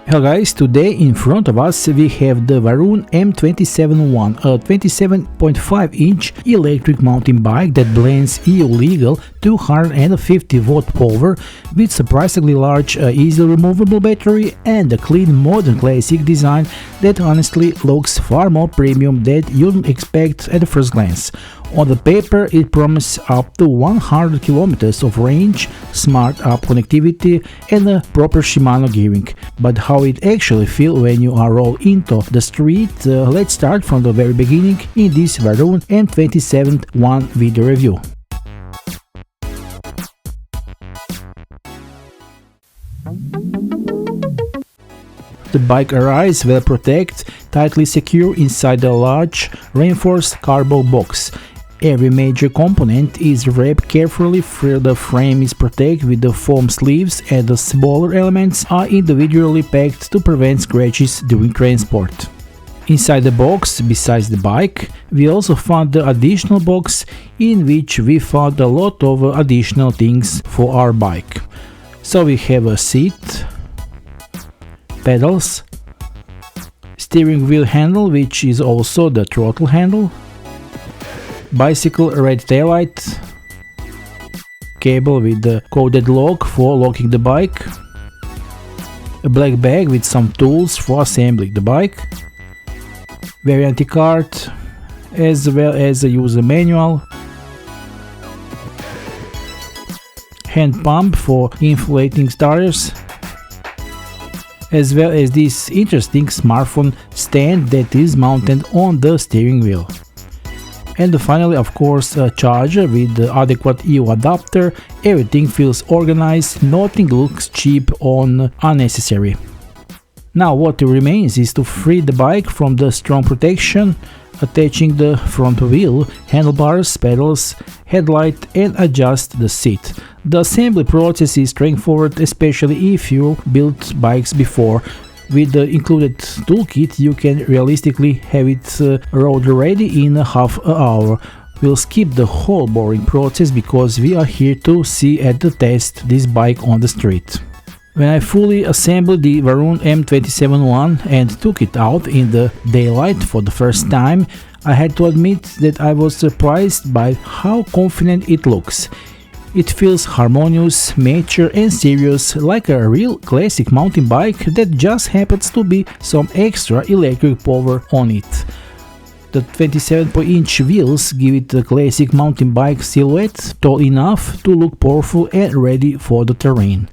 Hello guys, today in front of us we have the VARUN M27-1, a 27.5-inch electric mountain bike that blends EU legal 250 watt power with surprisingly large easily removable battery and a clean modern classic design that honestly looks far more premium than you'd expect at the first glance. On the paper it promises up to 100 km of range, smart app connectivity and a proper Shimano gearing. But how it actually feels when you are rolled into the street, let's start from the very beginning in this VARUN M27-1 video review. The bike arrives well protected, tightly secure inside a large, reinforced cardboard box. Every major component is wrapped carefully, the frame is protected with the foam sleeves and the smaller elements are individually packed to prevent scratches during transport. Inside the box, besides the bike, we also found the additional box in which we found a lot of additional things for our bike. So we have a seat, pedals, steering wheel handle which is also the throttle handle, bicycle red taillight, cable with the coded lock for locking the bike, a black bag with some tools for assembling the bike, warranty card, as well as a user manual, hand pump for inflating tires, as well as this interesting smartphone stand that is mounted on the steering wheel. And finally, of course, a charger with the adequate EU adapter. Everything feels organized, nothing looks cheap or unnecessary. Now what remains is to free the bike from the strong protection, attaching the front wheel, handlebars, pedals, headlight and adjust the seat. The assembly process is straightforward, especially if you built bikes before. With the included toolkit you can realistically have it road ready in half an hour. We'll skip the whole boring process because we are here to see and to test this bike on the street. When I fully assembled the VARUN M27-1 and took it out in the daylight for the first time, I had to admit that I was surprised by how confident it looks. It feels harmonious, mature and serious, like a real classic mountain bike that just happens to be some extra electric power on it. The 27-inch wheels give it a classic mountain bike silhouette, tall enough to look powerful and ready for the terrain.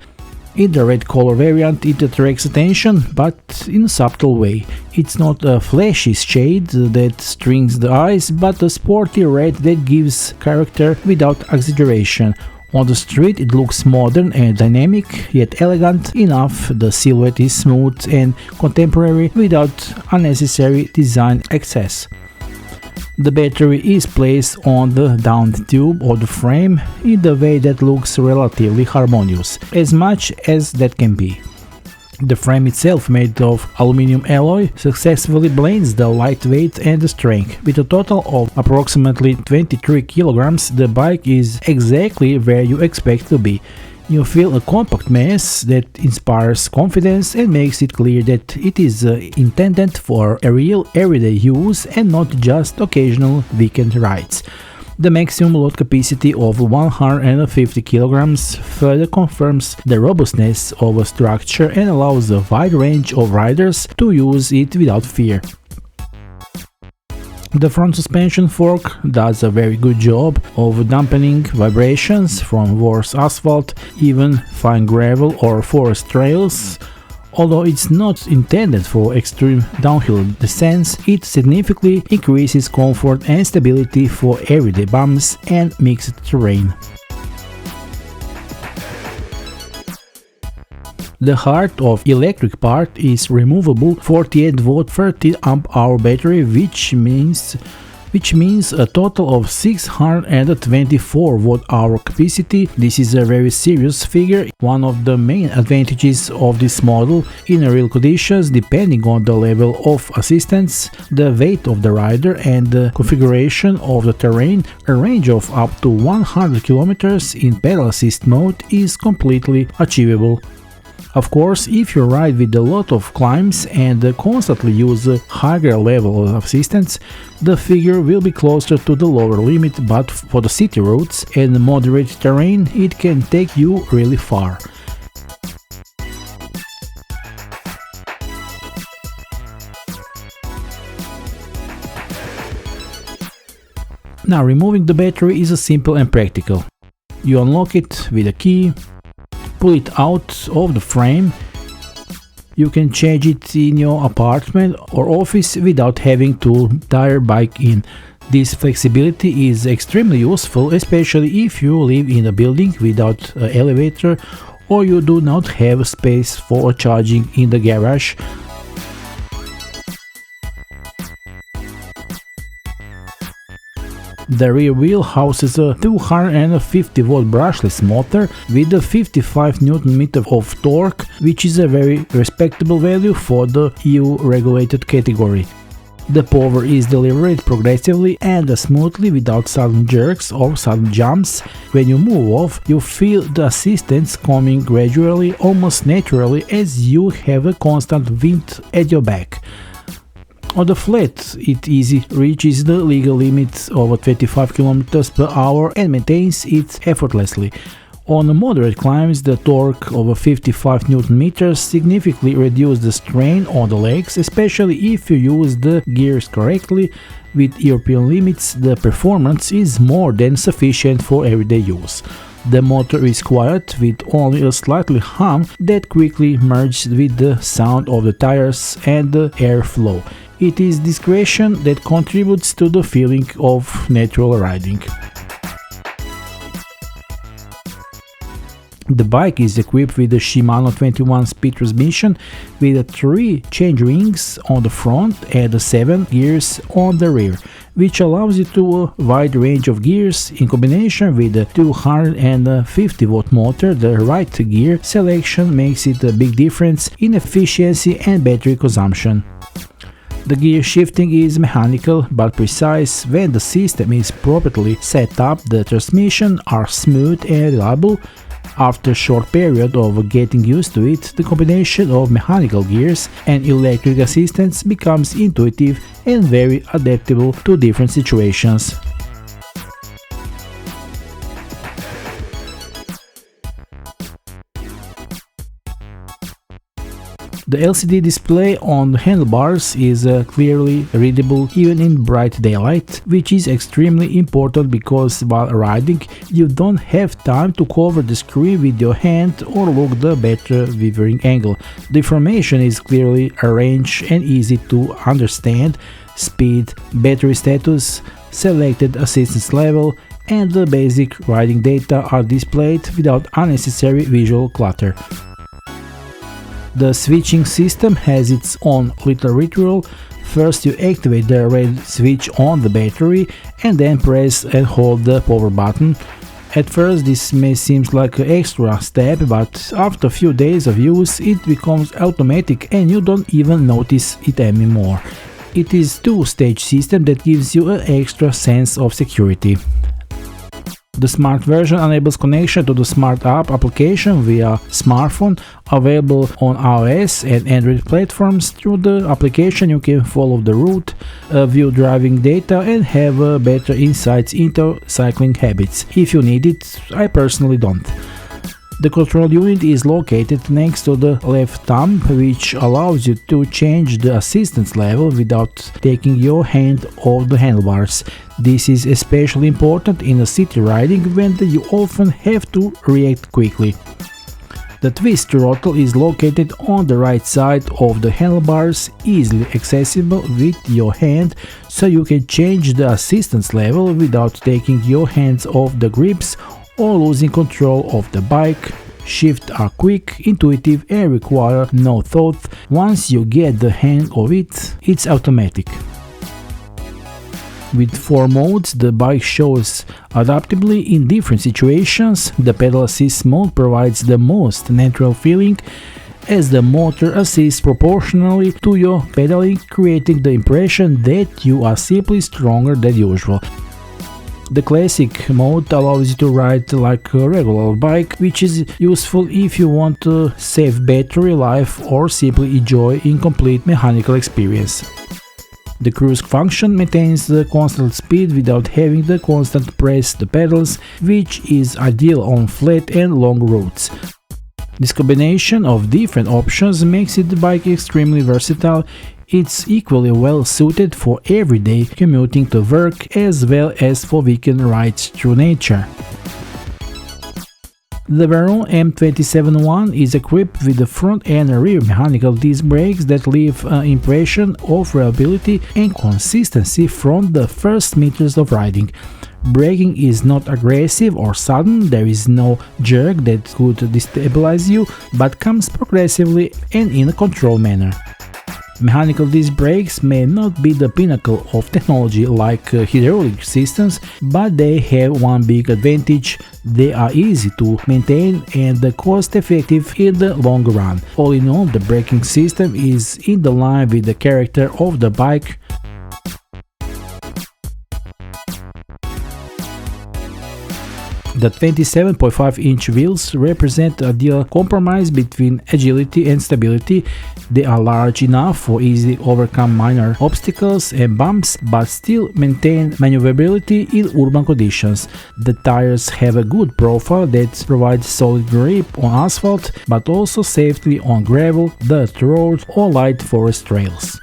In the red color variant it attracts attention, but in a subtle way. It's not a flashy shade that strings the eyes, but a sporty red that gives character without exaggeration. On the street it looks modern and dynamic, yet elegant enough. The silhouette is smooth and contemporary without unnecessary design excess. The battery is placed on the down tube of the frame in the way that looks relatively harmonious, as much as that can be. The frame itself, made of aluminum alloy, successfully blends the lightweight and the strength. With a total of approximately 23 kg, the bike is exactly where you expect to be. You feel a compact mass that inspires confidence and makes it clear that it is intended for a real everyday use and not just occasional weekend rides. The maximum load capacity of 150 kg further confirms the robustness of a structure and allows a wide range of riders to use it without fear. The front suspension fork does a very good job of dampening vibrations from worse asphalt, even fine gravel or forest trails. Although it's not intended for extreme downhill descents, it significantly increases comfort and stability for everyday bumps and mixed terrain. The heart of electric part is removable 48V 30Ah battery, which means a total of 624Wh capacity. This is a very serious figure. One of the main advantages of this model in real conditions, depending on the level of assistance, the weight of the rider and the configuration of the terrain, a range of up to 100 km in pedal assist mode is completely achievable. Of course, if you ride with a lot of climbs and constantly use a higher level of assistance, the figure will be closer to the lower limit, but for the city routes and moderate terrain it can take you really far. Now, removing the battery is simple and practical. You unlock it with a key, pull it out of the frame. You can change it in your apartment or office without having to tie your bike in. This flexibility is extremely useful, especially if you live in a building without an elevator or you do not have space for charging in the garage. The rear wheel houses a 250-watt brushless motor with a 55 Nm of torque, which is a very respectable value for the EU-regulated category. The power is delivered progressively and smoothly without sudden jerks or sudden jumps. When you move off, you feel the assistance coming gradually, almost naturally, as you have a constant wind at your back. On the flat, it easily reaches the legal limit of 25 km per hour and maintains it effortlessly. On moderate climbs, the torque of 55 Nm significantly reduces the strain on the legs, especially if you use the gears correctly. With European limits, the performance is more than sufficient for everyday use. The motor is quiet, with only a slightly hum that quickly merges with the sound of the tires and the airflow. It is discretion that contributes to the feeling of natural riding. The bike is equipped with the Shimano 21-speed transmission with 3 change rings on the front and 7 gears on the rear, which allows you to a wide range of gears. In combination with the 250-watt motor, the right gear selection makes it a big difference in efficiency and battery consumption. The gear shifting is mechanical but precise. When the system is properly set up, the transmissions are smooth and reliable. After a short period of getting used to it, the combination of mechanical gears and electric assistance becomes intuitive and very adaptable to different situations. The LCD display on the handlebars is clearly readable even in bright daylight, which is extremely important because while riding you don't have time to cover the screen with your hand or look the better viewing angle. The information is clearly arranged and easy to understand. Speed, battery status, selected assistance level, and the basic riding data are displayed without unnecessary visual clutter. The switching system has its own little ritual. First you activate the red switch on the battery and then press and hold the power button. At first this may seem like an extra step, but after a few days of use it becomes automatic and you don't even notice it anymore. It is a two-stage system that gives you an extra sense of security. The smart version enables connection to the Smart App application via smartphone, available on iOS and Android platforms. Through the application you can follow the route, view driving data and have better insights into cycling habits. If you need it, I personally don't. The control unit is located next to the left thumb, which allows you to change the assistance level without taking your hand off the handlebars. This is especially important in a city riding when you often have to react quickly. The twist throttle is located on the right side of the handlebars, easily accessible with your hand, so you can change the assistance level without taking your hands off the grips or losing control of the bike. Shifts are quick, intuitive and require no thought. Once you get the hang of it, it's automatic. With 4 modes, the bike shows adaptably in different situations. The pedal assist mode provides the most natural feeling, as the motor assists proportionally to your pedaling, creating the impression that you are simply stronger than usual. The classic mode allows you to ride like a regular bike, which is useful if you want to save battery life or simply enjoy incomplete mechanical experience. The cruise function maintains the constant speed without having to constant press the pedals, which is ideal on flat and long roads. This combination of different options makes the bike extremely versatile. It's equally well suited for everyday commuting to work as well as for weekend rides through nature. The VARUN M27-1 is equipped with the front and rear mechanical disc brakes that leave an impression of reliability and consistency from the first meters of riding. Braking is not aggressive or sudden, there is no jerk that could destabilize you, but comes progressively and in a controlled manner. Mechanical disc brakes may not be the pinnacle of technology like hydraulic systems, but they have one big advantage: they are easy to maintain and cost-effective in the long run. All in all, the braking system is in the line with the character of the bike. The 27.5-inch wheels represent a ideal compromise between agility and stability. They are large enough for easily overcome minor obstacles and bumps, but still maintain maneuverability in urban conditions. The tires have a good profile that provides solid grip on asphalt, but also safety on gravel, dirt road or light forest trails.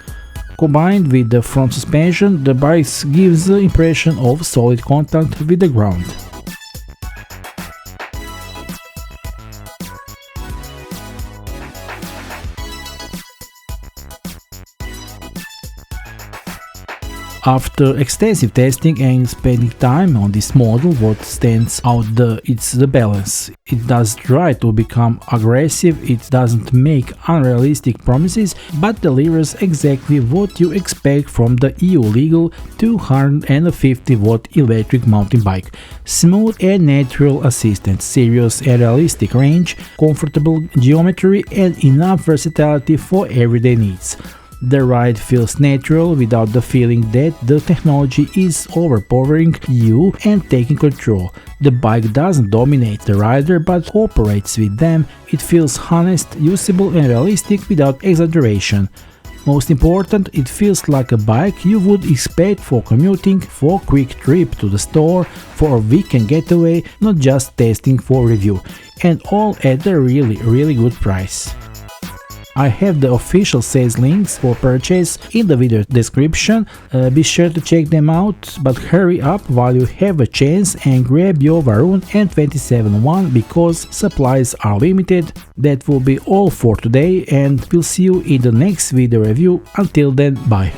Combined with the front suspension, the bike gives the impression of solid contact with the ground. After extensive testing and spending time on this model, what stands out it's the balance. It does try to become aggressive, it doesn't make unrealistic promises, but delivers exactly what you expect from the EU legal 250-watt electric mountain bike. Smooth and natural assistance, serious and realistic range, comfortable geometry and enough versatility for everyday needs. The ride feels natural without the feeling that the technology is overpowering you and taking control. The bike doesn't dominate the rider but cooperates with them. It feels honest, usable and realistic without exaggeration. Most important, it feels like a bike you would expect for commuting, for a quick trip to the store, for a weekend getaway, not just testing for review. And all at a really good price. I have the official sales links for purchase in the video description, be sure to check them out, but hurry up while you have a chance and grab your VARUN M27-1 because supplies are limited. That will be all for today and we'll see you in the next video review. Until then, bye.